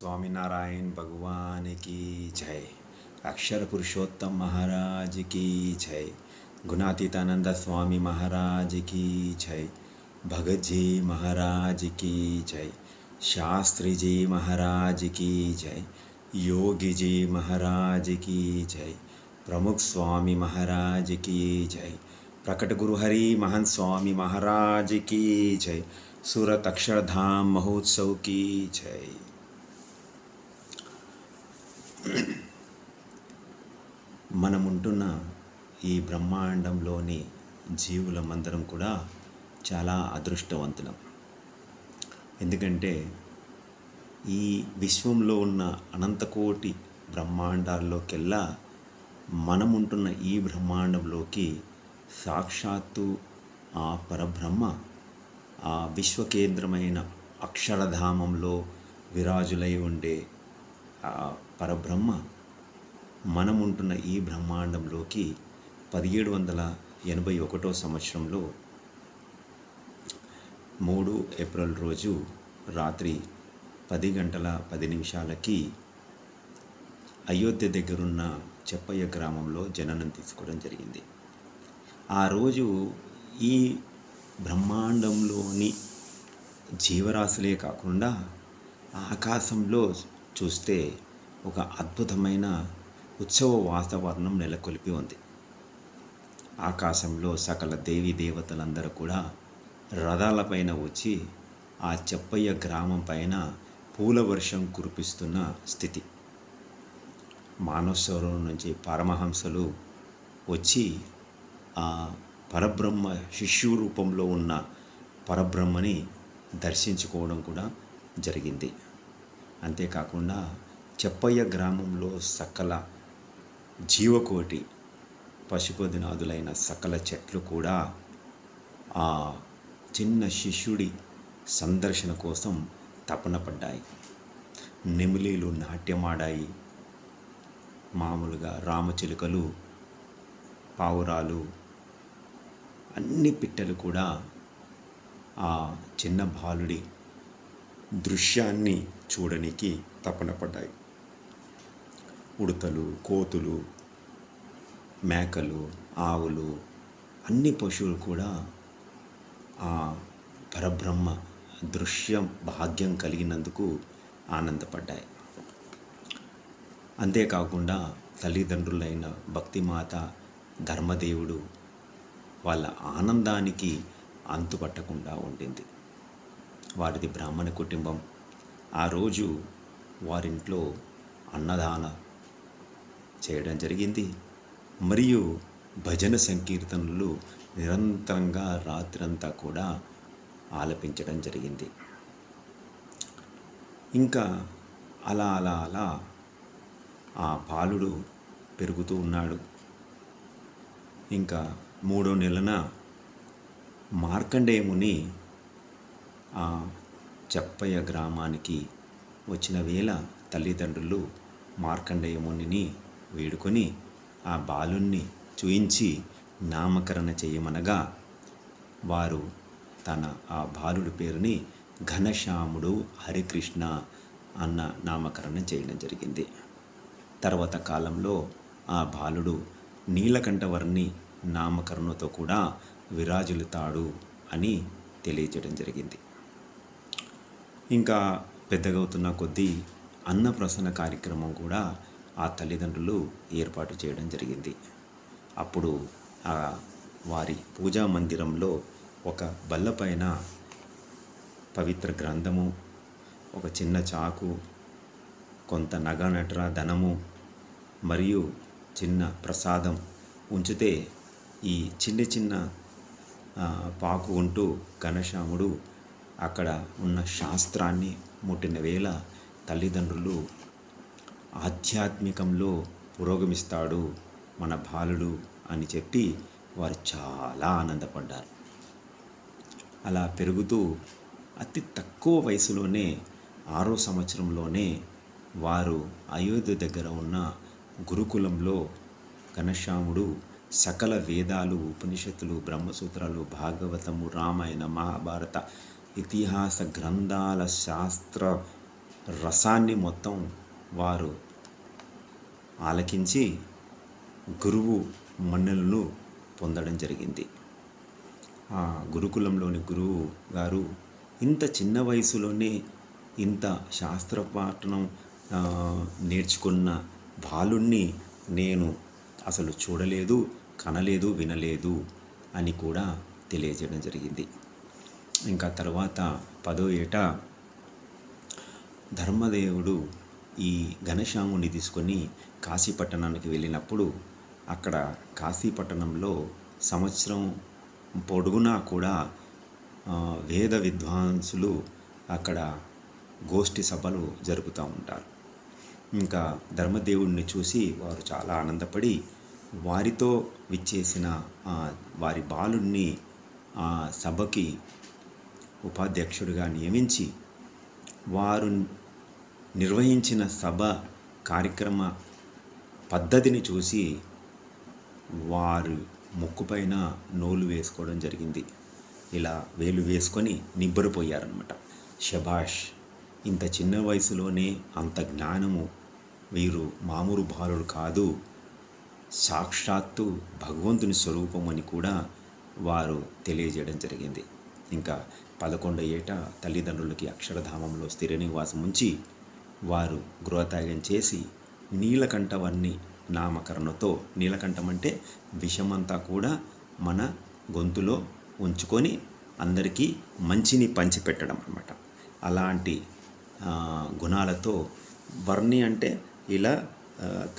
स्वामीनारायण भगवान की जय। अक्षर पुरुषोत्तम महाराज की जय। गुणातीतानंद स्वामी महाराज की जय। भगत जी महाराज की जय। शास्त्री जी महाराज की जय। योगी जी महाराज की जय। प्रमुख स्वामी महाराज की जय। प्रकट गुरु हरि महंत स्वामी महाराज की जय। सूरत अक्षरधाम महोत्सव की जय। మనముంటున్న ఈ బ్రహ్మాండంలోని జీవులమందరం కూడా చాలా అదృష్టవంతులం. ఎందుకంటే ఈ విశ్వంలో ఉన్న అనంతకోటి బ్రహ్మాండాల్లోకెల్లా మనముంటున్న ఈ బ్రహ్మాండంలోకి సాక్షాత్తు ఆ పరబ్రహ్మ ఆ విశ్వకేంద్రమైన అక్షరధామంలో విరాజులై ఉండే ఆ పరబ్రహ్మ మనముంటున్న ఈ బ్రహ్మాండంలోకి 1781 సంవత్సరంలో 3 ఏప్రిల్ రోజు రాత్రి 10:10 అయోధ్య దగ్గరున్న చెప్పయ్య గ్రామంలో జననం తీసుకోవడం జరిగింది. ఆ రోజు ఈ బ్రహ్మాండంలోని జీవరాశులే కాకుండా ఆకాశంలో చూస్తే ఒక అద్భుతమైన ఉత్సవ వాతావరణం నెలకొల్పి ఉంది. ఆకాశంలో సకల దేవీ దేవతలందరూ కూడా రథాలపైన వచ్చి ఆ చెప్పయ్య గ్రామం పైన పూల వర్షం కురిపిస్తున్న స్థితి. మానసరోవరం నుంచి పరమహంసలు వచ్చి ఆ పరబ్రహ్మ శిశు రూపంలో ఉన్న పరబ్రహ్మని దర్శించుకోవడం కూడా జరిగింది. అంతేకాకుండా చెప్పయ్య గ్రామంలో సకల జీవకోటి పశుపతినాథులైన సకల చెట్లు కూడా ఆ చిన్న శిష్యుడి సందర్శన కోసం తపన పడ్డాయి. నెమిలీలు నాట్యమాడాయి. మామూలుగా రామచిలుకలు, పావురాలు, అన్ని పిట్టలు కూడా ఆ చిన్న బాలుడి దృశ్యాన్ని చూడడానికి తపన పడ్డాయి. ఉడతలు, కోతులు, మేకలు, ఆవులు, అన్ని పశువులు కూడా ఆ పరబ్రహ్మ దృశ్యం భాగ్యం కలిగినందుకు ఆనందపడ్డాయి. అంతేకాకుండా తల్లిదండ్రులైన భక్తిమాత ధర్మదేవుడు వాళ్ళ ఆనందానికి అంతుపట్టకుండా ఉండింది. వారిది బ్రాహ్మణ కుటుంబం. ఆ రోజు వారింట్లో అన్నదాన చేయడం జరిగింది. మరియు భజన సంకీర్తనలు నిరంతరంగా రాత్రంతా కూడా ఆలపించడం జరిగింది. ఇంకా అలా అలా అలా ఆ బాలుడు పెరుగుతూ ఉన్నాడు. ఇంకా 3వ నెలన మార్కండేయముని ఆ చెప్పయ్య గ్రామానికి వచ్చిన వేళ తల్లిదండ్రులు మార్కండేయమునిని వేడుకొని ఆ బాలుణ్ణి చూయించి నామకరణ చేయమనగా వారు తన ఆ బాలుడి పేరుని ఘనశ్యాముడు హరికృష్ణ అన్న నామకరణం చేయడం జరిగింది. తర్వాత కాలంలో ఆ బాలుడు నీలకంఠవర్ణి నామకరణతో కూడా విరాజిల్లుతాడు అని తెలియజేయడం జరిగింది. ఇంకా పెద్దగవుతున్న కొద్దీ అన్నప్రసన్న కార్యక్రమం కూడా ఆ తల్లిదండ్రులు ఏర్పాటు చేయడం జరిగింది. అప్పుడు ఆ వారి పూజా మందిరంలో ఒక బల్లపైన పవిత్ర గ్రంథము, ఒక చిన్న చాకు, కొంత నగనట్ర ధనము మరియు చిన్న ప్రసాదం ఉంచితే ఈ చిన్న చిన్న పాకు ఉంటూ ఘనశ్యాముడు అక్కడ ఉన్న శాస్త్రాన్ని ముట్టిన వేళ తల్లిదండ్రులు ఆధ్యాత్మికంలో పురోగమిస్తాడు మన బాలుడు అని చెప్పి వారు చాలా ఆనందపడ్డారు. అలా పెరుగుతూ అతి తక్కువ వయసులోనే 6వ సంవత్సరంలోనే వారు అయోధ్య దగ్గర ఉన్న గురుకులంలో ఘనశ్యాముడు సకల వేదాలు, ఉపనిషత్తులు, బ్రహ్మసూత్రాలు, భాగవతము, రామాయణ, మహాభారత ఇతిహాస గ్రంథాల శాస్త్ర రసాన్ని మొత్తం వారు ఆలకించి గురువు మన్ననలు పొందడం జరిగింది. ఆ గురుకులంలోని గురువు గారు ఇంత చిన్న వయసులోనే ఇంత శాస్త్ర పాఠనం నేర్చుకున్న బాలుణ్ణి నేను అసలు చూడలేదు, కనలేదు, వినలేదు అని కూడా తెలియజేయడం జరిగింది. ఇంకా తర్వాత 10వ ఏట ధర్మదేవుడు ఈ ఘనశ్యాముని తీసుకొని కాశీపట్టణానికి వెళ్ళినప్పుడు అక్కడ కాశీపట్టణంలో సంవత్సరం పొడుగునా కూడా వేద విద్వాంసులు అక్కడ గోష్ఠి సభలు జరుపుతూ ఉంటారు. ఇంకా ధర్మదేవుడిని చూసి వారు చాలా ఆనందపడి వారితో విచ్చేసిన వారి బాలుణ్ణి ఆ సభకి ఉపాధ్యక్షుడిగా నియమించి వారు నిర్వహించిన సభ కార్యక్రమ పద్ధతిని చూసి వారు ముక్కుపైన నోలు వేసుకోవడం జరిగింది. ఇలా వేలు వేసుకొని నిబ్బరపోయారనమాట. శభాష్, ఇంత చిన్న వయసులోనే అంత జ్ఞానము, వీరు మామూలు బాలుడు కాదు, సాక్షాత్తు భగవంతుని స్వరూపం అని కూడా వారు తెలియజేయడం జరిగింది. ఇంకా 11వ ఏట తల్లిదండ్రులకి అక్షరధామంలో స్థిర నివాసం ఉంచి వారు గృహత్యాగం చేసి నీలకంఠవర్ణి నామకరణతో, నీలకంఠం అంటే విషమంతా కూడా మన గొంతులో ఉంచుకొని అందరికీ మంచిని పంచిపెట్టడం అన్నమాట. అలాంటి గుణాలతో, వర్ణి అంటే ఇలా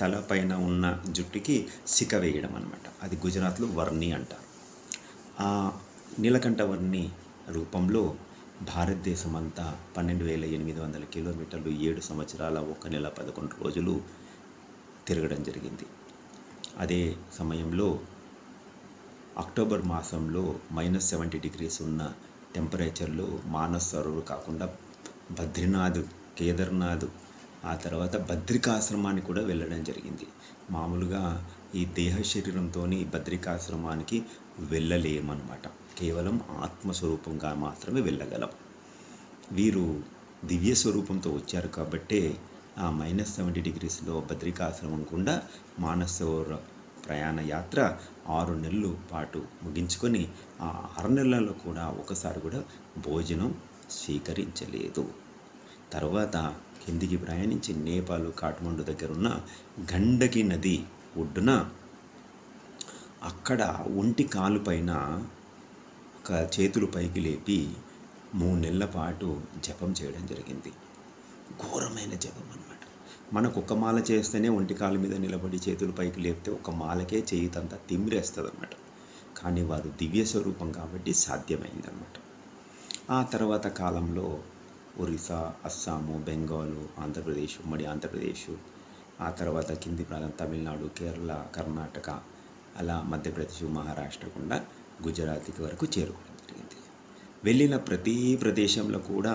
తలపైన ఉన్న జుట్టుకి సిక వేయడం అన్నమాట. అది గుజరాత్లో వర్ణి అంటారు. ఆ నీలకంఠవర్ణి రూపంలో భారతదేశం అంతా 12,800 కిలోమీటర్లు 7 సంవత్సరాల 1 నెల 11 రోజులు తిరగడం జరిగింది. అదే సమయంలో అక్టోబర్ మాసంలో -70 degrees ఉన్న టెంపరేచర్లో మానస్ సరోవర్ కాకుండా బద్రీనాథ్, కేదార్నాథ్, ఆ తర్వాత బద్రికాశ్రమానికి కూడా వెళ్ళడం జరిగింది. మామూలుగా ఈ దేహ శరీరంతో బద్రికాశ్రమానికి వెళ్ళలేమన్నమాట. కేవలం ఆత్మస్వరూపంగా మాత్రమే వెళ్ళగలం. వీరు దివ్య స్వరూపంతో వచ్చారు కాబట్టే ఆ -70 degreesలో బద్రికాశ్రమం గుండా మానస్ సరోవర్ ప్రయాణ యాత్ర 6 నెలల పాటు ముగించుకొని ఆ 6 నెలల్లో కూడా ఒకసారి కూడా భోజనం స్వీకరించలేదు. తర్వాత కిందికి ప్రయాణించి నేపాల్ కాఠ్మండు దగ్గర ఉన్న గండకి నది ఒడ్డున అక్కడ ఒంటి కాలు పైన చేతులు పైకి లేపి 3 నెలల పాటు జపం చేయడం జరిగింది. ఘోరమైన జపం అన్నమాట. మనకు ఒక మాల చేస్తేనే ఒంటి కాలు మీద నిలబడి చేతులు పైకి లేపితే ఒక మాలకే చేయితంతా తిమ్మిరేస్తుంది అన్నమాట. కానీ వారు దివ్య స్వరూపం కాబట్టి సాధ్యమైందన్నమాట. ఆ తర్వాత కాలంలో ఒరిస్సా, అస్సాము, బెంగాలు, ఆంధ్రప్రదేశ్, ఉమ్మడి ఆంధ్రప్రదేశ్, ఆ తర్వాత కింది ప్రాంతం తమిళనాడు, కేరళ, కర్ణాటక, అలా మధ్యప్రదేశ్, మహారాష్ట్ర గుండా గుజరాత్కి వరకు చేరుకోవడం జరిగింది. వెళ్ళిన ప్రతి ప్రదేశంలో కూడా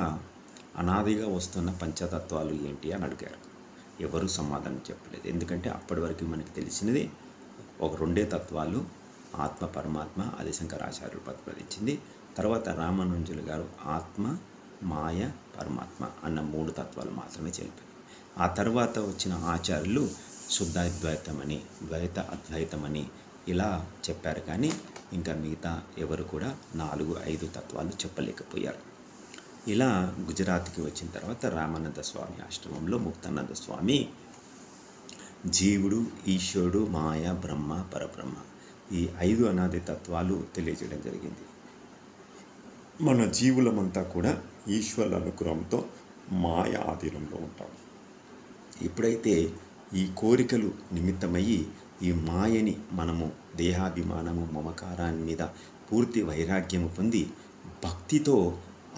అనాదిగా వస్తున్న పంచతత్వాలు ఏంటి అని అడిగారు. ఎవరు సమాధానం చెప్పలేదు. ఎందుకంటే అప్పటి వరకు మనకి తెలిసినది ఒక 2 తత్వాలు, ఆత్మ, పరమాత్మ. అది శంకరాచార్యులు ప్రతిపాదించింది. తర్వాత రామానుజులు గారు ఆత్మ, మాయ, పరమాత్మ అన్న 3 తత్వాలు మాత్రమే చెప్పారు. ఆ తర్వాత వచ్చిన ఆచార్యులు శుద్ధాద్వైతమని, ద్వైత అద్వైతమని ఇలా చెప్పారు. కానీ ఇంకా మిగతా ఎవరు కూడా 4-5 తత్వాలు చెప్పలేకపోయారు. ఇలా గుజరాత్కి వచ్చిన తర్వాత రామానంద స్వామి ఆశ్రమంలో ముక్తానంద స్వామి జీవుడు, ఈశ్వరుడు, మాయ, బ్రహ్మ, పరబ్రహ్మ ఈ 5 అనాది తత్వాలు తెలియజేయడం జరిగింది. మన జీవులమంతా కూడా ఈశ్వరుల అనుగ్రహంతో మాయ ఆధీనంలో ఉంటాం. ఎప్పుడైతే ఈ కోరికలు నిమిత్తమయ్యి ఈ మాయని మనము దేహాభిమానము, మమకారాన్ని మీద పూర్తి వైరాగ్యము పొంది భక్తితో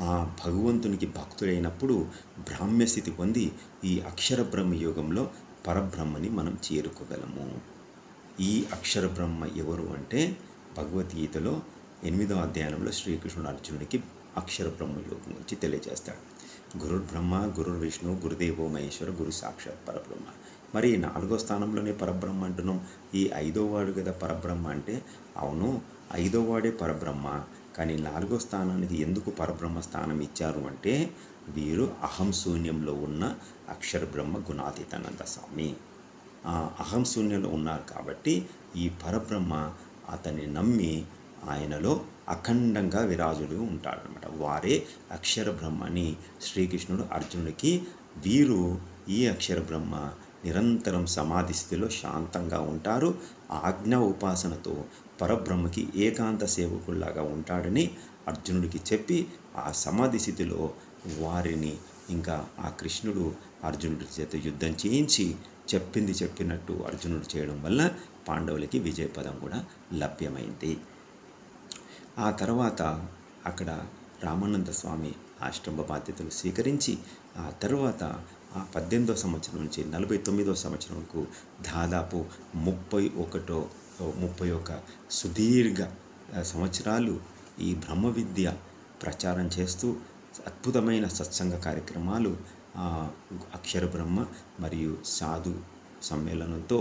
ఆ భగవంతునికి భక్తుడైనప్పుడు బ్రాహ్మ్యస్థితి పొంది ఈ అక్షర బ్రహ్మ యోగంలో పరబ్రహ్మని మనం చేరుకోగలము. ఈ అక్షర బ్రహ్మ ఎవరు అంటే భగవద్గీతలో 8వ అధ్యాయంలో శ్రీకృష్ణుడు అర్జునుడికి అక్షర బ్రహ్మ యోగం గురించి తెలియజేస్తాడు. గురుర్ బ్రహ్మ, గురుర్ విష్ణు, గురుదేవో మహేశ్వర, గురు సాక్షాత్ పరబ్రహ్మ. మరి 4వ స్థానంలోనే పరబ్రహ్మ అంటున్నాం. ఈ 5వ వాడు కదా పరబ్రహ్మ అంటే, అవును 5వ వాడే పరబ్రహ్మ. కానీ 4వ స్థానానికి ఎందుకు పరబ్రహ్మ స్థానం ఇచ్చారు అంటే, వీరు అహం శూన్యంలో ఉన్న అక్షర బ్రహ్మ గుణాతీతానంద స్వామి. ఆ అహం శూన్యంలో ఉన్నారు కాబట్టి ఈ పరబ్రహ్మ అతన్ని నమ్మి ఆయనలో అఖండంగా విరాజుడు ఉంటాడనమాట. వారే అక్షర బ్రహ్మని శ్రీకృష్ణుడు అర్జునుడికి, వీరు ఈ అక్షర బ్రహ్మ నిరంతరం సమాధి స్థితిలో శాంతంగా ఉంటారు, ఆజ్ఞా ఉపాసనతో పరబ్రహ్మకి ఏకాంత సేవకుల్లాగా ఉంటాడని అర్జునుడికి చెప్పి ఆ సమాధి స్థితిలో వారిని ఇంకా ఆ కృష్ణుడు అర్జునుడి చేత యుద్ధం చేయించి చెప్పింది చెప్పినట్టు అర్జునుడు చేయడం వల్ల పాండవులకి విజయపదం కూడా లభ్యమైంది. ఆ తర్వాత అక్కడ రామానంద స్వామి ఆశ్రమ బాధ్యతలు స్వీకరించి ఆ తర్వాత ఆ 18వ సంవత్సరం నుంచి 49వ సంవత్సరం వరకు దాదాపు 31 సుదీర్ఘ సంవత్సరాలు ఈ బ్రహ్మ విద్య ప్రచారం చేస్తూ అద్భుతమైన సత్సంగ కార్యక్రమాలు అక్షర బ్రహ్మ మరియు సాధు సమ్మేళనంతో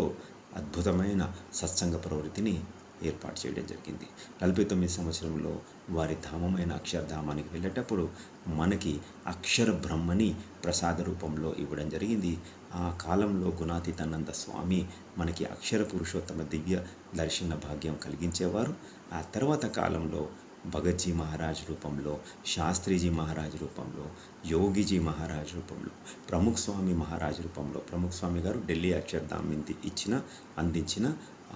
అద్భుతమైన సత్సంగ ప్రవృత్తిని ఏర్పాటు చేయడం జరిగింది. 49 సంవత్సరంలో వారి ధామమైన అక్షరధామానికి వెళ్ళేటప్పుడు మనకి అక్షర బ్రహ్మని ప్రసాద రూపంలో ఇవ్వడం జరిగింది. ఆ కాలంలో గుణాతీతానంద స్వామి మనకి అక్షర పురుషోత్తమ దివ్య దర్శన భాగ్యం కలిగించేవారు. ఆ తర్వాత కాలంలో భగత్జీ మహారాజ్ రూపంలో, శాస్త్రీజీ మహారాజ్ రూపంలో, యోగిజీ మహారాజ్ రూపంలో, ప్రముఖ్ స్వామి మహారాజ్ రూపంలో, ప్రముఖ్ స్వామి గారు ఢిల్లీ అక్షరధామ్ అందించిన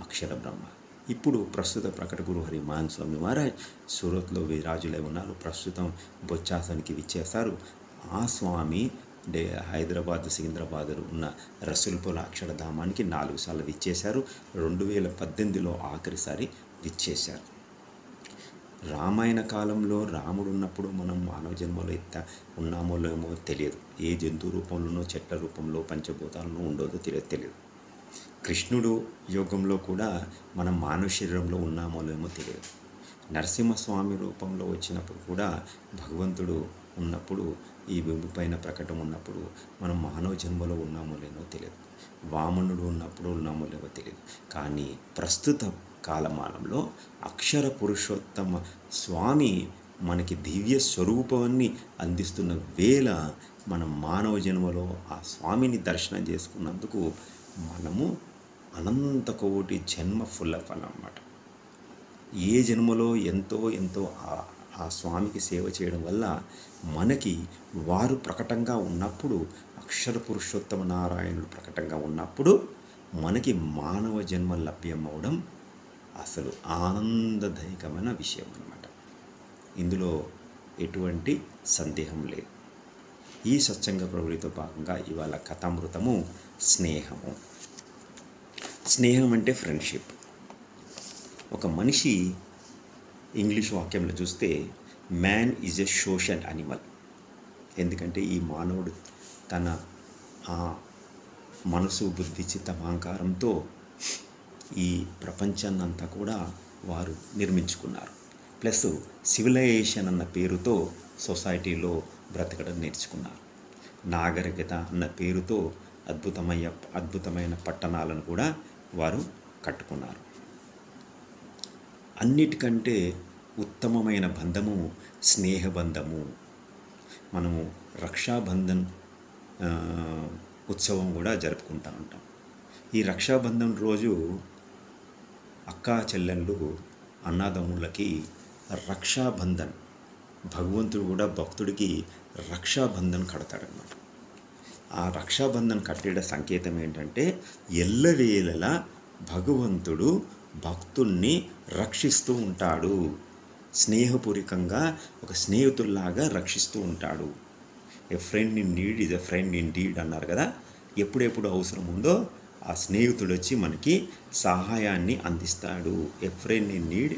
అక్షర బ్రహ్మ. ఇప్పుడు ప్రస్తుత ప్రకట గురు హరిమాన్ స్వామి మహారాజ్ సూరత్లో విరాజులై ఉన్నారు. ప్రస్తుతం బొచ్చాసనికి విచ్చేశారు. ఆ స్వామి హైదరాబాద్ సికింద్రాబాద్ ఉన్న రసూల్పుర అక్షరధామానికి 4 సార్లు విచ్చేశారు. 2018లో ఆఖరిసారి విచ్చేశారు. రామాయణ కాలంలో రాముడు ఉన్నప్పుడు మనం మానవ జన్మలో ఉన్నామో లేమో తెలియదు. ఏ జంతు రూపంలోనో, చెట్ల రూపంలో, పంచభూతాలను ఉండదో తెలియదు. కృష్ణుడు యోగంలో కూడా మనం మానవ శరీరంలో ఉన్నామో లేమో తెలియదు. నరసింహస్వామి రూపంలో వచ్చినప్పుడు కూడా భగవంతుడు ఉన్నప్పుడు ఈ భూమి పైన ప్రకటన ఉన్నప్పుడు మనం మానవ జన్మలో ఉన్నామో లేనో తెలియదు. వామనుడు ఉన్నప్పుడు ఉన్నామో లేవో తెలియదు. కానీ ప్రస్తుత కాలమానంలో అక్షర పురుషోత్తమ స్వామి మనకి దివ్య స్వరూపాన్ని అందిస్తున్న వేళ మనం మానవ జన్మలో ఆ స్వామిని దర్శనం చేసుకున్నందుకు మనము అనంత కోటి జన్మ ఫుల్ ఫలం అన్నమాట. ఏ జన్మలో ఎంతో ఆ స్వామికి సేవ చేయడం వల్ల మనకి వారు ప్రకటంగా ఉన్నప్పుడు, అక్షర పురుషోత్తమ నారాయణుడు ప్రకటంగా ఉన్నప్పుడు మనకి మానవ జన్మ లభ్యమవడం అసలు ఆనందదాయకమైన విషయం అన్నమాట. ఇందులో ఎటువంటి సందేహం లేదు. ఈ సత్సంగ ప్రవృత్తితో భాగంగా ఇవాళ కథామృతము స్నేహము. స్నేహం అంటే ఫ్రెండ్షిప్. ఒక మనిషి ఇంగ్లీష్ వాక్యంలో చూస్తే man is a social animal. ఎందుకంటే ఈ మానవుడు తన మనసు, బుద్ధి, చిత్తం, అహంకారంతో ఈ ప్రపంచాన్నంతా కూడా వారు నిర్మించుకున్నారు. ప్లస్ సివిలైజేషన్ అన్న పేరుతో సొసైటీలో బ్రతకడం నేర్చుకున్నారు. నాగరికత అన్న పేరుతో అద్భుతమైన పట్టణాలను కూడా వారు కట్టుకున్నారు. అన్నిటికంటే ఉత్తమమైన బంధము స్నేహబంధము. మనము రక్షాబంధన్ ఉత్సవం కూడా జరుపుకుంటూ ఉంటాం. ఈ రక్షాబంధన్ రోజు అక్కా చెల్లెళ్ళు అన్నదమ్ములకి రక్షాబంధన్, భగవంతుడు కూడా భక్తుడికి రక్షాబంధన్ కడతాడన్నమాట. ఆ రక్షాబంధన్ కట్టేట సంకేతం ఏంటంటే ఎల్లవేళలా భగవంతుడు భక్తుల్ని రక్షిస్తూ ఉంటాడు. స్నేహపూర్వకంగా ఒక స్నేహితుల్లాగా రక్షిస్తూ ఉంటాడు. A friend in need is a friend in deed అన్నారు కదా. ఎప్పుడెప్పుడు అవసరం ఉందో ఆ స్నేహితుడు వచ్చి మనకి సహాయాన్ని అందిస్తాడు. A friend in need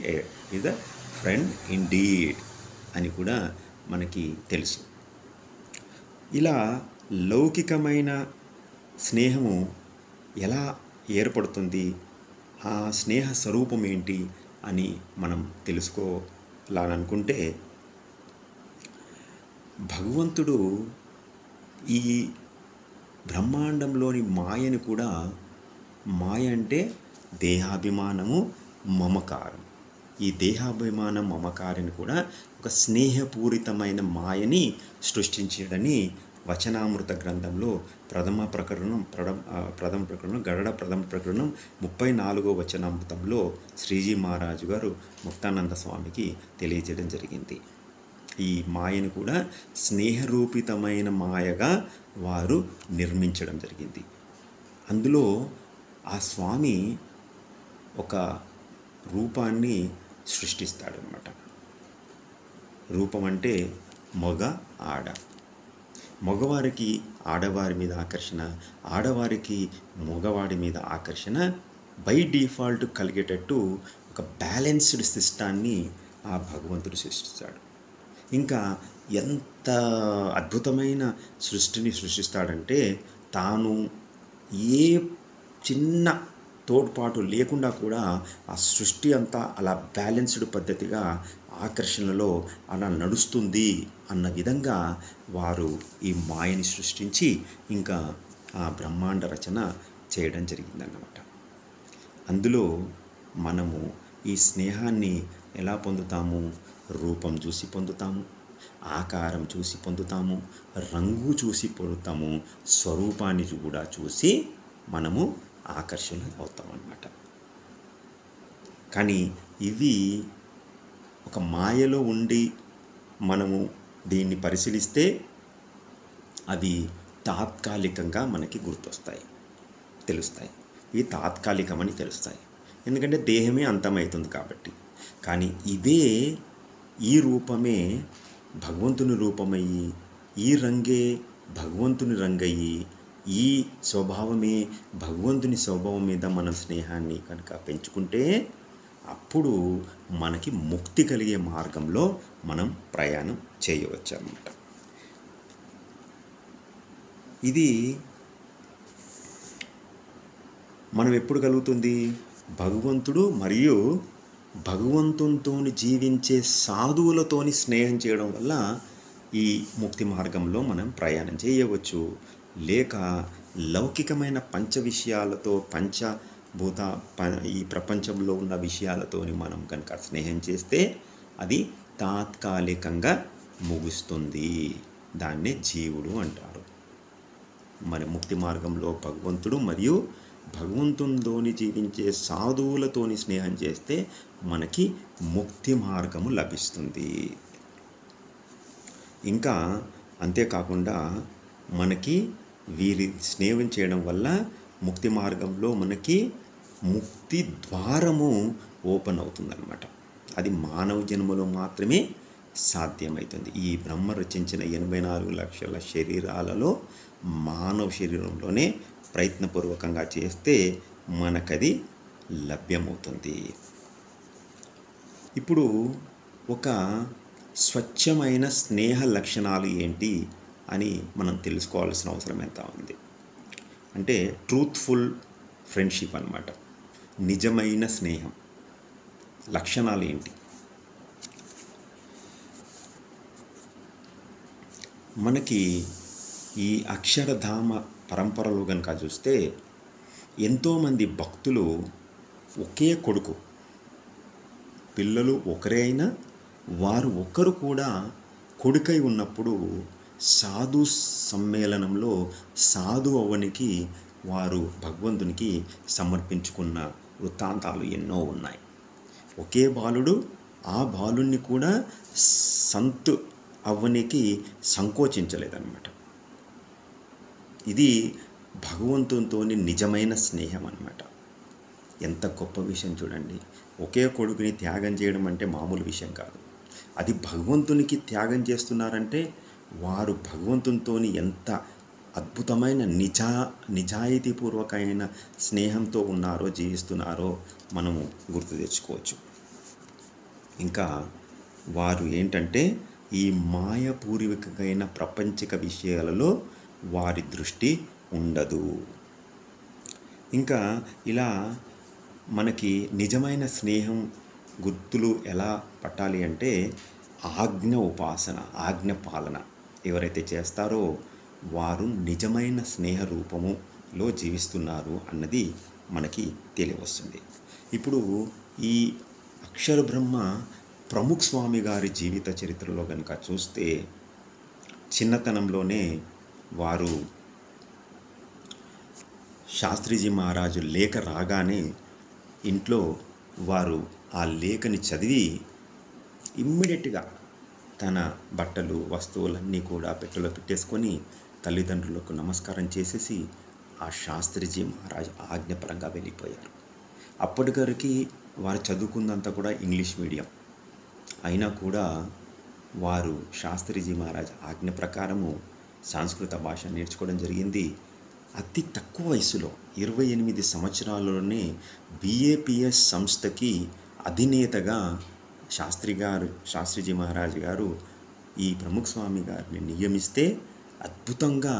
is a friend in deed అని కూడా మనకి తెలుసు. ఇలా లౌకికమైన స్నేహము ఎలా ఏర్పడుతుంది, ఆ స్నేహ స్వరూపం ఏంటి అని మనం తెలుసుకోవాలనుకుంటే, భగవంతుడు ఈ బ్రహ్మాండంలోని మాయను కూడా, మాయ అంటే దేహాభిమానము, మమకారం, ఈ దేహాభిమానం మమకారిని కూడా ఒక స్నేహపూరితమైన మాయని సృష్టించాడని వచనామృత గ్రంథంలో ప్రథమ ప్రకరణం గరుడ ప్రథమ ప్రకరణం 34వ వచనామృతంలో శ్రీజీ మహారాజు గారు ముక్తానంద స్వామికి తెలియజేయడం జరిగింది. ఈ మాయను కూడా స్నేహరూపితమైన మాయగా వారు నిర్మించడం జరిగింది. అందులో ఆ స్వామి ఒక రూపాన్ని సృష్టిస్తాడనమాట. రూపం అంటే మగ ఆడ. మగవారికి ఆడవారి మీద ఆకర్షణ, ఆడవారికి మగవాడి మీద ఆకర్షణ బై డిఫాల్ట్ కలిగేటట్టు ఒక బ్యాలెన్స్డ్ సిస్టాన్ని ఆ భగవంతుడు సృష్టిస్తాడు. ఇంకా ఎంత అద్భుతమైన సృష్టిని సృష్టిస్తాడంటే తాను ఏ చిన్న తోడ్పాటు లేకుండా కూడా ఆ సృష్టి అంతా అలా బ్యాలెన్స్డ్ పద్ధతిగా ఆకర్షణలో అలా నడుస్తుంది అన్న విధంగా వారు ఈ మాయని సృష్టించి ఇంకా ఆ బ్రహ్మాండ రచన చేయడం జరిగిందన్నమాట. అందులో మనము ఈ స్నేహాన్ని ఎలా పొందుతాము? రూపం చూసి పొందుతాము, ఆకారం చూసి పొందుతాము, రంగు చూసి పొందుతాము, స్వరూపాన్ని కూడా చూసి మనము ఆకర్షణ అవుతామన్నమాట. కానీ ఇవి ఒక మాయలో ఉండి మనము దీన్ని పరిశీలిస్తే అవి తాత్కాలికంగా మనకి గుర్తొస్తాయి, తెలుస్తాయి. ఇవి తాత్కాలికమని తెలుస్తాయి, ఎందుకంటే దేహమే అంతమవుతుంది కాబట్టి. కానీ ఇదే ఈ రూపమే భగవంతుని రూపమయ్యి, ఈ రంగే భగవంతుని రంగయ్యి, ఈ స్వభావమే భగవంతుని స్వభావం మీద మన స్నేహాన్ని కనుక పెంచుకుంటే అప్పుడు మనకి ముక్తి కలిగే మార్గంలో మనం ప్రయాణం చేయవచ్చు అన్నమాట. ఇది మనం ఎప్పుడు కలుగుతుంది? భగవంతుడు మరియు భగవంతునితోని జీవించే సాధువులతోని స్నేహం చేయడం వల్ల ఈ ముక్తి మార్గంలో మనం ప్రయాణం చేయవచ్చు. లేక లౌకికమైన పంచ విషయాలతో ఈ ప్రపంచంలో ఉన్న విషయాలతోని మనం కనుక స్నేహం చేస్తే అది తాత్కాలికంగా ముగుస్తుంది. దాన్నే జీవుడు అంటారు. మరి ముక్తి మార్గంలో భగవంతుడు మరియు భగవంతునితోని జీవించే సాధువులతోని స్నేహం చేస్తే మనకి ముక్తి మార్గము లభిస్తుంది. ఇంకా అంతేకాకుండా మనకి వీరి స్నేహం చేయడం వల్ల ముక్తి మార్గంలో మనకి ముక్తి ద్వారము ఓపెన్ అవుతుందన్నమాట. అది మానవ జన్మలో మాత్రమే సాధ్యమవుతుంది. ఈ బ్రహ్మ రచించిన 84 లక్షల శరీరాలలో మానవ శరీరంలోనే ప్రయత్నపూర్వకంగా చేస్తే మనకది లభ్యమవుతుంది. ఇప్పుడు ఒక స్వచ్ఛమైన స్నేహ లక్షణాలు ఏంటి అని మనం తెలుసుకోవాల్సిన అవసరం ఎంత ఉంది అంటే ట్రూత్ఫుల్ ఫ్రెండ్షిప్ అన్నమాట. నిజమైన స్నేహం లక్షణాలు ఏంటి? మనకి ఈ అక్షరధామ పరంపరలో కనుక చూస్తే ఎంతోమంది భక్తులు ఒకే కొడుకు, పిల్లలు ఒకరే అయినా వారు ఒకరు కూడా కొడుకై ఉన్నప్పుడు సాధు సమ్మేళనంలో సాధు అవ్వనికి వారు భగవంతునికి సమర్పించుకున్న వృత్తాంతాలు ఎన్నో ఉన్నాయి. ఒకే బాలుడు ఆ బాలుని కూడా సంత్ అవ్వనికి సంకోచించలేదన్నమాట. ఇది భగవంతునితో నిజమైన స్నేహం అన్నమాట. ఎంత గొప్ప విషయం చూడండి. ఒకే కొడుకుని త్యాగం చేయడం అంటే మామూలు విషయం కాదు. అది భగవంతునికి త్యాగం చేస్తున్నారంటే వారు భగవంతునితో ఎంత అద్భుతమైన నిజాయితీపూర్వకమైన స్నేహంతో ఉన్నారో, జీవిస్తున్నారో మనము గుర్తు తెచ్చుకోవచ్చు. ఇంకా వారు ఏంటంటే ఈ మాయపూర్వకమైన ప్రపంచిక విషయాలలో వారి దృష్టి ఉండదు. ఇంకా ఇలా మనకి నిజమైన స్నేహం గుర్తులు ఎలా పట్టాలి అంటే ఆజ్ఞ ఉపాసన, ఆజ్ఞ పాలన ఎవరైతే చేస్తారో వారు నిజమైన స్నేహ రూపములో జీవిస్తున్నారు అన్నది మనకి తెలియవస్తుంది. ఇప్పుడు ఈ అక్షర బ్రహ్మ ప్రముఖ్ స్వామి గారి జీవిత చరిత్రలో కనుక చూస్తే చిన్నతనంలోనే వారు శాస్త్రీజీ మహారాజు లేఖ రాగానే ఇంట్లో వారు ఆ లేఖని చదివి ఇమ్మీడియట్గా తన బట్టలు వస్తువులన్నీ కూడా పెట్టెలో పెట్టేసుకొని తల్లిదండ్రులకు నమస్కారం చేసేసి ఆ శాస్త్రీజీ మహారాజు ఆజ్ఞపరంగా వెళ్ళిపోయారు. అప్పటివరకు వారు చదువుకుందంతా కూడా ఇంగ్లీష్ మీడియం అయినా కూడా వారు శాస్త్రీజీ మహారాజ్ ఆజ్ఞ ప్రకారము సంస్కృత భాష నేర్చుకోవడం జరిగింది. అతి తక్కువ వయసులో 28 సంవత్సరాలలోనే బిఏపిఎస్ సంస్థకి అధినేతగా శాస్త్రీజీ మహారాజ్ గారు ఈ ప్రముఖ్ స్వామి గారిని నియమిస్తే అద్భుతంగా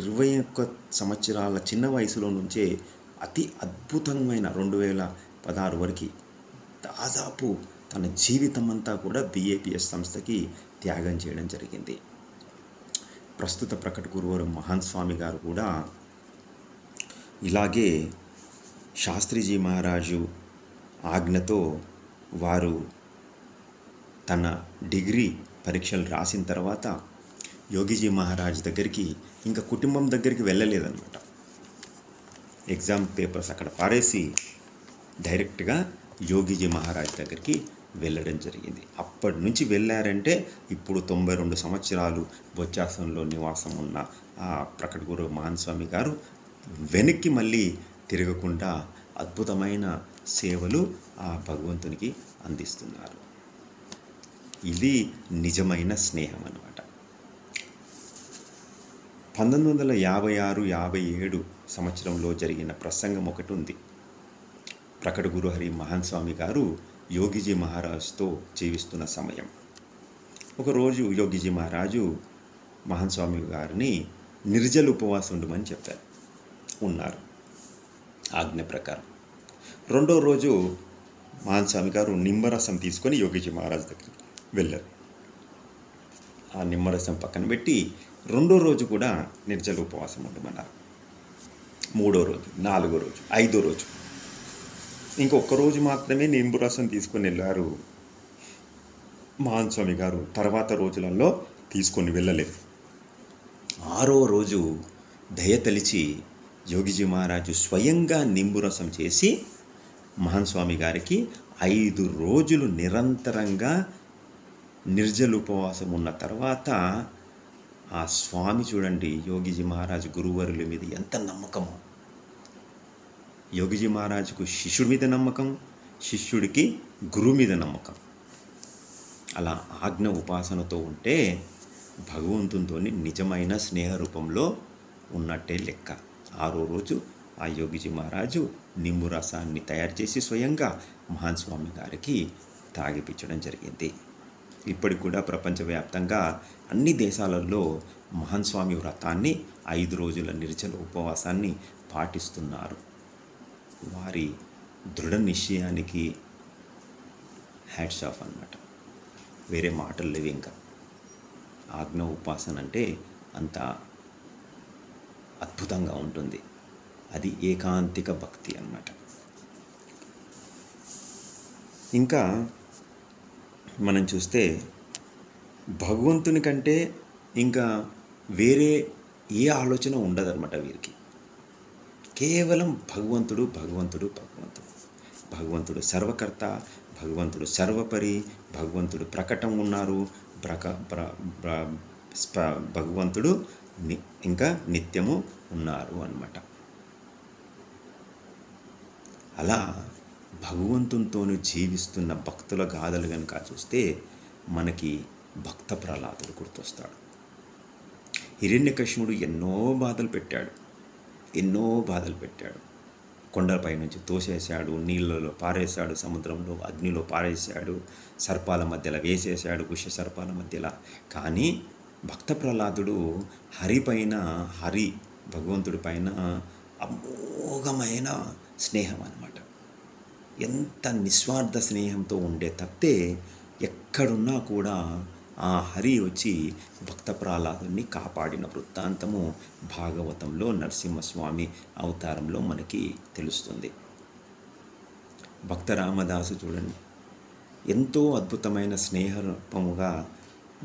21 సంవత్సరాల చిన్న వయసులో నుంచే అతి అద్భుతమైన 2016 వరకు దాదాపు తన జీవితం అంతా కూడా బిఏపిఎస్ సంస్థకి త్యాగం చేయడం జరిగింది. ప్రస్తుత ప్రకట గురువారు మహాన్ స్వామి గారు కూడా ఇలాగే శాస్త్రీజీ మహారాజు ఆజ్ఞతో వారు తన డిగ్రీ పరీక్షలు రాసిన తర్వాత యోగిజీ మహారాజ్ దగ్గరికి ఇంకా కుటుంబం దగ్గరికి వెళ్ళలేదన్నమాట. ఎగ్జామ్ పేపర్స్ అక్కడ పారేసి డైరెక్ట్గా యోగిజీ మహారాజ్ దగ్గరికి వెళ్ళడం జరిగింది. అప్పటి నుంచి వెళ్ళారంటే ఇప్పుడు 92 సంవత్సరాలు బొచ్చాసంలో నివాసం ఉన్న ఆ ప్రకట గురు మహాన్ స్వామి గారు వెనక్కి మళ్ళీ తిరగకుండా అద్భుతమైన సేవలు ఆ భగవంతునికి అందిస్తున్నారు. ఇది నిజమైన స్నేహం అన్నమాట. 1956-57 సంవత్సరంలో జరిగిన ప్రసంగం ఒకటి ఉంది. ప్రకట గురు హరి మహాన్ స్వామి గారు యోగిజీ మహారాజ్తో జీవిస్తున్న సమయం. ఒకరోజు యోగిజీ మహారాజు మహాన్ స్వామి గారిని నిర్జల ఉపవాసం ఉండమని చెప్పారు. ఉన్నారు ఆజ్ఞ ప్రకారం. రెండో రోజు మహాన్ స్వామి గారు నిమ్మరసం తీసుకొని యోగిజీ మహారాజ్ దగ్గరికి వెళ్ళారు. ఆ నిమ్మరసం పక్కన పెట్టి రెండో రోజు కూడా నిర్జల ఉపవాసం ఉండమన్నారు. మూడో రోజు, నాలుగో రోజు, ఐదో రోజు, ఇంకొక రోజు మాత్రమే నింబు రసం తీసుకొని వెళ్ళారు మహాన్ స్వామి గారు. తర్వాత రోజులలో తీసుకొని వెళ్ళలేదు. ఆరో రోజు దయతలిచి యోగిజీ మహారాజు స్వయంగా నింబు రసం చేసి మహాన్ స్వామి గారికి 5 రోజులు నిరంతరంగా నిర్జల ఉపవాసం ఉన్న తర్వాత ఆ స్వామి చూడండి, యోగిజీ మహారాజు గురువరుల మీద ఎంత నమ్మకమో. యోగిజీ మహారాజుకు శిష్యుడి మీద నమ్మకం, శిష్యుడికి గురువు మీద నమ్మకం. అలా ఆజ్ఞ ఉపాసనతో ఉంటే భగవంతునితో నిజమైన స్నేహ రూపంలో ఉన్నట్టే లెక్క. 6వ రోజు ఆ యోగిజీ మహారాజు నింబు రసాన్ని తయారు చేసి స్వయంగా మహాన్ స్వామి గారికి తాగిపించడం జరిగింది. ఇప్పటికి కూడా ప్రపంచవ్యాప్తంగా అన్ని దేశాలలో మహాన్ స్వామి వ్రతాన్ని 5 రోజుల నిర్జల ఉపవాసాన్ని పాటిస్తున్నారు. వారి దృఢ నిశ్చయానికి హ్యాట్స్ ఆఫ్ అన్నమాట. వేరే మాటలు లేవు. ఇంకా ఆజ్ఞ ఉపాసన అంటే అంత అద్భుతంగా ఉంటుంది. అది ఏకాంతిక భక్తి అన్నమాట. ఇంకా మనం చూస్తే భగవంతుని కంటే ఇంకా వేరే ఏ ఆలోచన ఉండదన్నమాట వీరికి. కేవలం భగవంతుడు భగవంతుడు భగవంతుడు. భగవంతుడు సర్వకర్త, భగవంతుడు సర్వపరి, భగవంతుడు ప్రకటం ఉన్నారు, భగవంతుడు ఇంకా నిత్యము ఉన్నారు అన్నమాట. అలా భగవంతునితో జీవిస్తున్న భక్తుల గాథలు కనుక చూస్తే మనకి భక్త ప్రహ్లాదుడు గుర్తొస్తాడు. హిరణ్యకశిపుడు ఎన్నో బాధలు పెట్టాడు. కొండలపై నుంచి తోసేశాడు, నీళ్ళలో పారేశాడు, సముద్రంలో అగ్నిలో పారేశాడు, సర్పాల మధ్యలో వేసేశాడు, విష సర్పాల మధ్యలో. కానీ భక్త ప్రహ్లాదుడు హరి భగవంతుడి పైన అమోఘమైన స్నేహం అన్నమాట. ఎంత నిస్వార్థ స్నేహంతో ఉండే తప్తే ఎక్కడున్నా కూడా ఆ హరి వచ్చి భక్త ప్రహ్లాదుని కాపాడిన వృత్తాంతము భాగవతంలో నరసింహస్వామి అవతారంలో మనకి తెలుస్తుంది. భక్త రామదాసు చూడండి, ఎంతో అద్భుతమైన స్నేహరూపముగా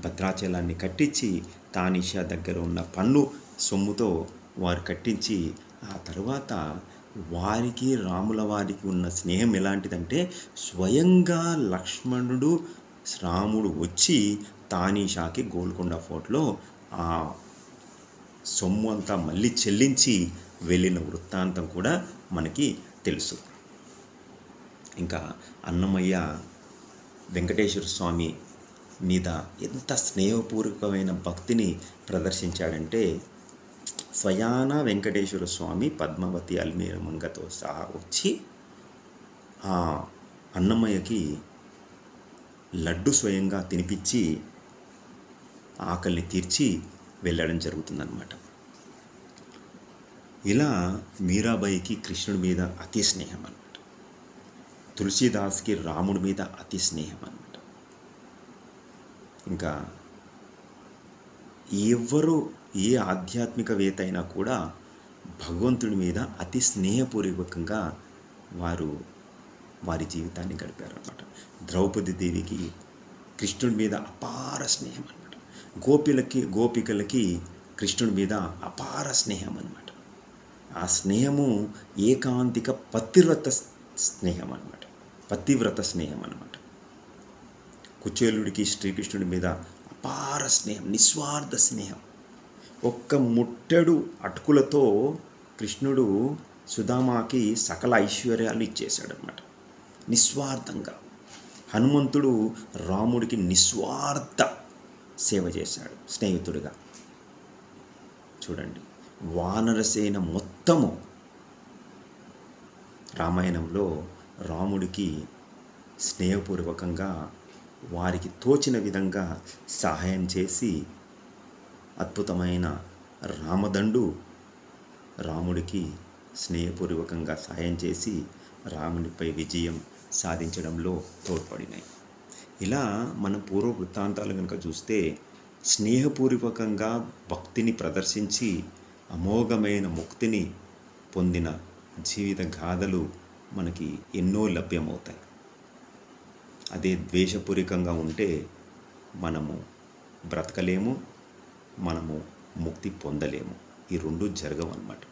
భద్రాచలాన్ని కట్టించి తానీషా దగ్గర ఉన్న పన్ను సొమ్ముతో వారు కట్టించి, ఆ తరువాత వారికి రాముల వారికి ఉన్న స్నేహం ఎలాంటిదంటే స్వయంగా లక్ష్మణుడు రాముడు వచ్చి తానీషాకి గోల్కొండ ఫోర్ట్లో ఆ సొమ్ము అంతా మళ్ళీ చెల్లించి వెళ్ళిన వృత్తాంతం కూడా మనకి తెలుసు. ఇంకా అన్నమయ్య వెంకటేశ్వర స్వామి మీద ఎంత స్నేహపూర్వకమైన భక్తిని ప్రదర్శించాడంటే, స్వయాన వెంకటేశ్వర స్వామి పద్మావతి అల్మేరమంగతో సహా వచ్చి ఆ అన్నమయ్యకి లడ్డు స్వయంగా తినిపించి ఆకలిని తీర్చి వెళ్ళడం జరుగుతుందన్నమాట. ఇలా మీరాబాయికి కృష్ణుడి మీద అతి స్నేహం అన్నమాట. తులసీదాస్కి రాముడి మీద అతి స్నేహం అన్నమాట. ఇంకా ఎవరు ఏ ఆధ్యాత్మికవేత్త అయినా కూడా భగవంతుడి మీద అతి స్నేహపూర్వకంగా వారి జీవితాన్ని గడిపారన్నమాట. ద్రౌపది దేవికి కృష్ణుడి మీద అపార స్నేహం అన్నమాట. గోపికలకి కృష్ణుడి మీద అపార స్నేహం అన్నమాట. ఆ స్నేహము ఏకాంతిక పతివ్రత స్నేహం అన్నమాట. కుచేలుడికి శ్రీకృష్ణుడి మీద అపార స్నేహం, నిస్వార్థ స్నేహం. ఒక్క ముట్టెడు అటుకులతో కృష్ణుడు సుధామాకి సకల ఐశ్వర్యాలు ఇచ్చేశాడనమాట నిస్వార్థంగా. హనుమంతుడు రాముడికి నిస్వార్థ సేవ చేశాడు స్నేహితుడిగా. చూడండి, వానరసేన మొత్తము రామాయణంలో రాముడికి స్నేహపూర్వకంగా వారికి తోచిన విధంగా సహాయం చేసి అద్భుతమైన రామదండు రాముడికి స్నేహపూర్వకంగా సహాయం చేసి రామునిపై విజయం సాధించడంలో తోడ్పడినాయి. ఇలా మన పూర్వ వృత్తాంతాలు కనుక చూస్తే స్నేహపూర్వకంగా భక్తిని ప్రదర్శించి అమోఘమైన ముక్తిని పొందిన జీవిత గాథలు మనకి ఎన్నో లభ్యమవుతాయి. అదే ద్వేషపూరితంగా ఉంటే మనము బ్రతకలేము, మనము ముక్తి పొందలేము. ఈ రెండు జరగవు అన్నమాట.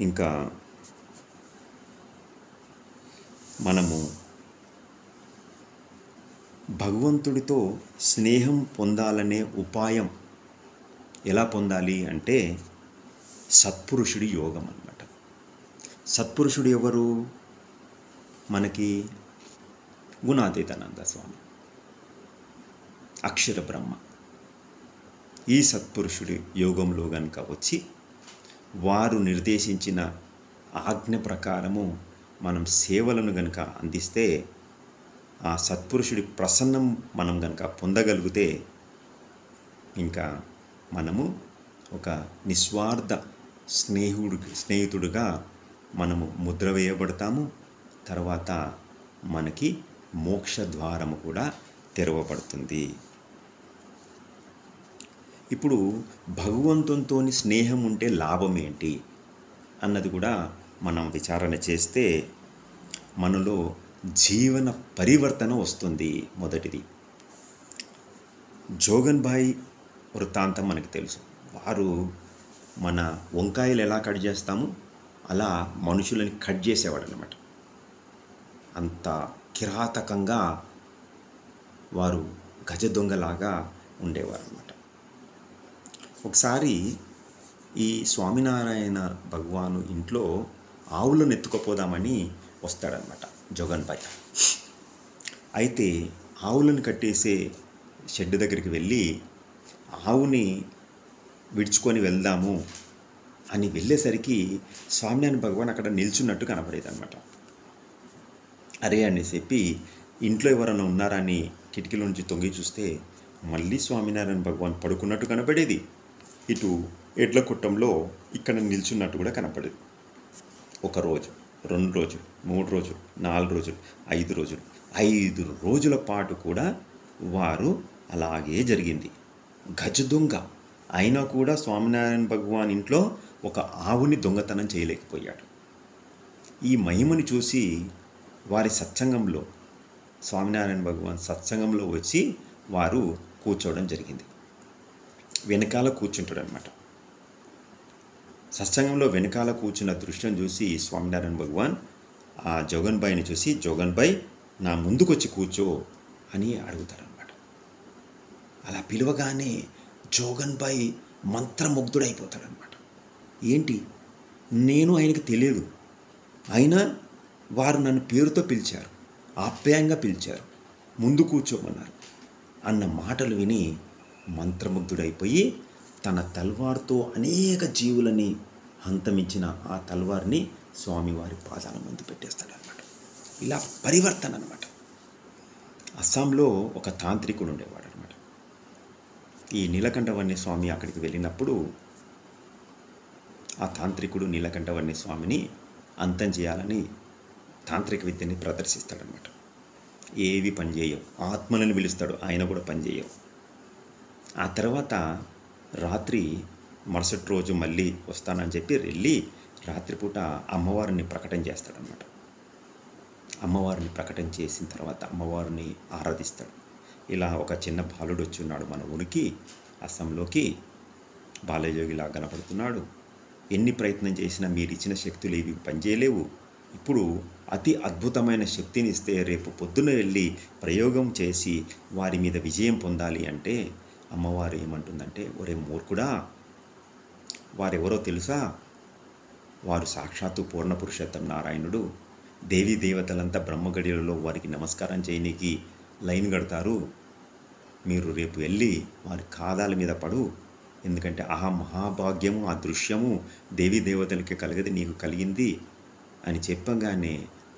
ఇంకా మనము భగవంతుడితో స్నేహం పొందాలనే ఉపాయం ఎలా పొందాలి అంటే సత్పురుషుడి యోగం అన్నమాట. సత్పురుషుడు ఎవరు? మనకి గుణాతీతానంద స్వామి, అక్షర బ్రహ్మ. ఈ సత్పురుషుడి యోగంలో కనుక వచ్చి వారు నిర్దేశించిన ఆజ్ఞ ప్రకారము మనం సేవలను కనుక అందిస్తే, ఆ సత్పురుషుడి ప్రసన్నం మనం కనుక పొందగలిగితే ఇంకా మనము ఒక నిస్వార్థ స్నేహితుడుగా మనము ముద్ర వేయబడతాము. తర్వాత మనకి మోక్ష ద్వారము కూడా తెరవబడుతుంది. ఇప్పుడు భగవంతునితో స్నేహం ఉంటే లాభం ఏంటి అన్నది కూడా మనం విచారణ చేస్తే మనలో జీవన పరివర్తన వస్తుంది. మొదటిది జోగన్ భాయ్ వృత్తాంతం మనకు తెలుసు. వారు మన వంకాయలు ఎలా కట్ చేస్తామో అలా మనుషులని కట్ చేసేవాడు అన్నమాట. అంత కిరాతకంగా వారు గజ దొంగలాగా ఉండేవారు అన్నమాట. ఒకసారి ఈ స్వామినారాయణ భగవాను ఇంట్లో ఆవులను ఎత్తుకుపోదామని వస్తాడనమాట జోగన్ భాయ్. అయితే ఆవులను కట్టేసే షెడ్ దగ్గరికి వెళ్ళి ఆవుని విడుచుకొని వెళ్దాము అని వెళ్ళేసరికి స్వామినారాయణ భగవాన్ అక్కడ నిల్చున్నట్టు కనపడేది అనమాట. అరే అని చెప్పి ఇంట్లో ఎవరైనా ఉన్నారని కిటికీలో నుంచి తొంగి చూస్తే మళ్ళీ స్వామినారాయణ భగవాన్ పడుకున్నట్టు కనపడేది. ఇటు ఎడ్ల కుట్టంలో ఇక్కడ నిల్చున్నట్టు కూడా కనపడేది. 1 రోజు, 2 రోజులు, 3 రోజులు, 4 రోజులు, 5 రోజులు, 5 రోజుల పాటు కూడా వారు అలాగే జరిగింది. గజ దొంగ అయినా కూడా స్వామినారాయణ భగవాన్ ఇంట్లో ఒక ఆవుని దొంగతనం చేయలేకపోయాడు. ఈ మహిమని చూసి వారి సత్సంగంలో స్వామినారాయణ భగవాన్ సత్సంగంలో వచ్చి వారు కూర్చోవడం జరిగింది. వెనకాల కూర్చుంటాడు అనమాట. సత్సంగంలో వెనకాల కూర్చున్న దృశ్యం చూసి స్వామినారాయణ భగవాన్ ఆ జోగన్బాయిని చూసి, జోగన్బాయ్ నా ముందుకొచ్చి కూర్చో అని అడుగుతారనమాట. అలా పిలవగానే జోగన్బాయ్ మంత్రముగ్ధుడైపోతాడనమాట. ఏంటి, నేను ఆయనకి తెలియదు, అయినా వారు నన్ను పేరుతో పిలిచారు, ఆప్యాయంగా పిలిచారు, ముందు కూర్చోమన్నారు అన్న మాటలు విని మంత్రముగ్ధుడైపోయి తన తల్వార్తో అనేక జీవులని హంతమించిన ఆ తల్వార్ని స్వామివారి పాదాల ముందు పెట్టేస్తాడనమాట. ఇలా పరివర్తన అనమాట. అస్సాంలో ఒక తాంత్రికుడు ఉండేవాడు అనమాట. ఈ నీలకంఠవర్ణి స్వామి అక్కడికి వెళ్ళినప్పుడు ఆ తాంత్రికుడు నీలకంఠవర్ణి స్వామిని అంతం చేయాలని తాంత్రిక విద్యని ప్రదర్శిస్తాడనమాట. ఏవి పనిచేయవు, ఆత్మలను పిలుస్తాడు, ఆయన కూడా పనిచేయవు. ఆ తర్వాత రాత్రి మరుసటి రోజు మళ్ళీ వస్తానని చెప్పి వెళ్ళి రాత్రిపూట అమ్మవారిని ప్రకటన చేస్తాడనమాట. అమ్మవారిని ప్రకటన చేసిన తర్వాత అమ్మవారిని ఆరాధిస్తాడు. ఇలా ఒక చిన్న బాలుడు వచ్చి ఉన్నాడు మన ఊరికి, అస్సాంలోకి బాలయోగిలా కనపడుతున్నాడు. ఎన్ని ప్రయత్నం చేసినా మీరు ఇచ్చిన శక్తులు ఏవి పనిచేయలేవు. ఇప్పుడు అతి అద్భుతమైన శక్తిని ఇస్తే రేపు పొద్దున వెళ్ళి ప్రయోగం చేసి వారి మీద విజయం పొందాలి అంటే అమ్మవారు ఏమంటుందంటే, ఒరే మూర్ఖుడా, వారెవరో తెలుసా? వారు సాక్షాత్తు పూర్ణ పురుషోత్తం నారాయణుడు. దేవీ దేవతలంతా బ్రహ్మగడియలలో వారికి నమస్కారం చేయనీకి లైన్ కడతారు. మీరు రేపు వెళ్ళి వారి కాదాల మీద పడు, ఎందుకంటే ఆ మహాభాగ్యము, ఆ దృశ్యము దేవీ దేవతలకి కలిగది, నీకు కలిగింది అని చెప్పగానే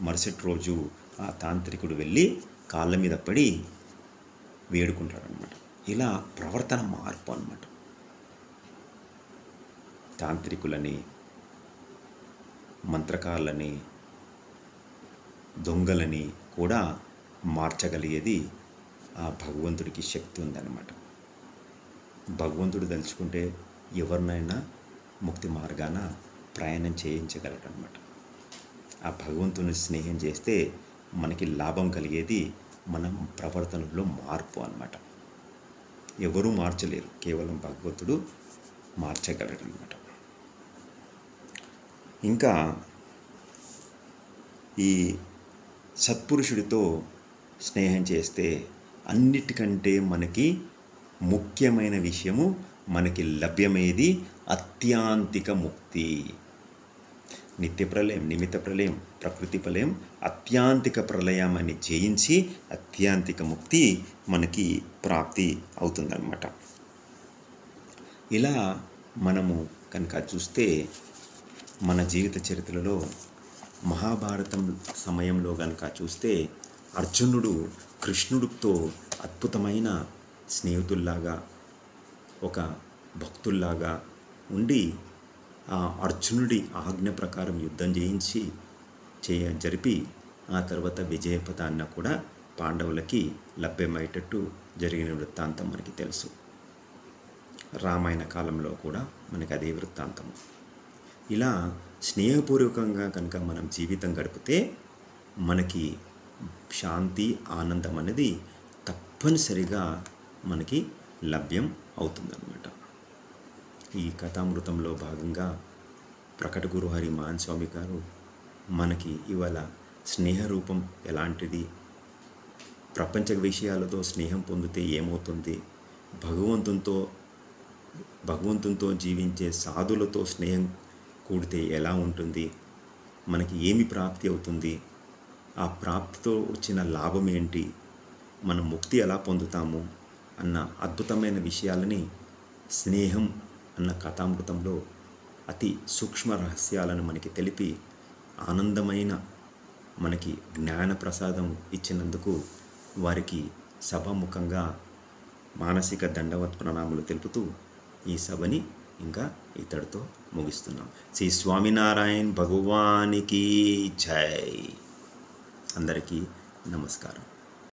మరుసటి రోజు ఆ తాంత్రికుడు వెళ్ళి కాళ్ళ మీద పడి వేడుకుంటాడనమాట. ఇలా ప్రవర్తన మార్పు అన్నమాట. తాంత్రికులని, మంత్రకారులని, దొంగలని కూడా మార్చగలిగేది ఆ భగవంతుడికి శక్తి ఉందన్నమాట. భగవంతుడు తలుచుకుంటే ఎవరినైనా ముక్తి మార్గాన ప్రయాణం చేయించగలడనమాట. ఆ భగవంతుని స్నేహం చేస్తే మనకి లాభం కలిగేది మన ప్రవర్తనలో మార్పు అన్నమాట. ఎవరూ మార్చలేరు, కేవలం భగవంతుడు మార్చగలడనమాట. ఇంకా ఈ సత్పురుషుడితో స్నేహం చేస్తే అన్నిటికంటే మనకి ముఖ్యమైన విషయము, మనకి లభ్యమయ్యేది అత్యాంతిక ముక్తి. నిత్య ప్రళయం, నిమిత్త ప్రళయం, ప్రకృతి ప్రళయం, అత్యాంతిక ప్రళయం అని జయించి అత్యాంతిక ముక్తి మనకి ప్రాప్తి అవుతుందన్నమాట. ఇలా మనము కనుక చూస్తే మన జీవిత చరిత్రలో మహాభారతం సమయంలో కనుక చూస్తే అర్జునుడు కృష్ణుడితో అద్భుతమైన స్నేహితుల్లాగా, ఒక భక్తుల్లాగా ఉండి ఆ అర్జునుడి ఆజ్ఞ ప్రకారం యుద్ధం జరిపి ఆ తర్వాత విజయపథాన్ని కూడా పాండవులకి లభ్యమయ్యేటట్టు జరిగిన వృత్తాంతం మనకి తెలుసు. రామాయణ కాలంలో కూడా మనకి అదే వృత్తాంతం. ఇలా స్నేహపూర్వకంగా కనుక మనం జీవితం గడిపితే మనకి శాంతి, ఆనందం అనేది తప్పనిసరిగా మనకి లభ్యం అవుతుందన్నమాట. ఈ కథామృతంలో భాగంగా ప్రకట గురుహరి మహాన్ స్వామి గారు మనకి ఇవాళ స్నేహ రూపం ఎలాంటిది, ప్రపంచ విషయాలతో స్నేహం పొందితే ఏమవుతుంది, భగవంతునితో జీవించే సాధులతో స్నేహం కూడితే ఎలా ఉంటుంది, మనకి ఏమి ప్రాప్తి అవుతుంది, ఆ ప్రాప్తితో వచ్చిన లాభం ఏంటి, మనం ముక్తి ఎలా పొందుతాము అన్న అద్భుతమైన విషయాలని స్నేహం అన్న కథామృతంలో అతి సూక్ష్మ రహస్యాలను మనకి తెలిపి ఆనందమైన మనకి జ్ఞాన ప్రసాదం ఇచ్చినందుకు వారికి సభాముఖంగా మానసిక దండవత్ ప్రణామాలు తెలుపుతూ ఈ సభని ఇంకా ఇతడితో ముగిస్తున్నాం. శ్రీ స్వామినారాయణ భగవానికి జై. అందరికీ నమస్కారం.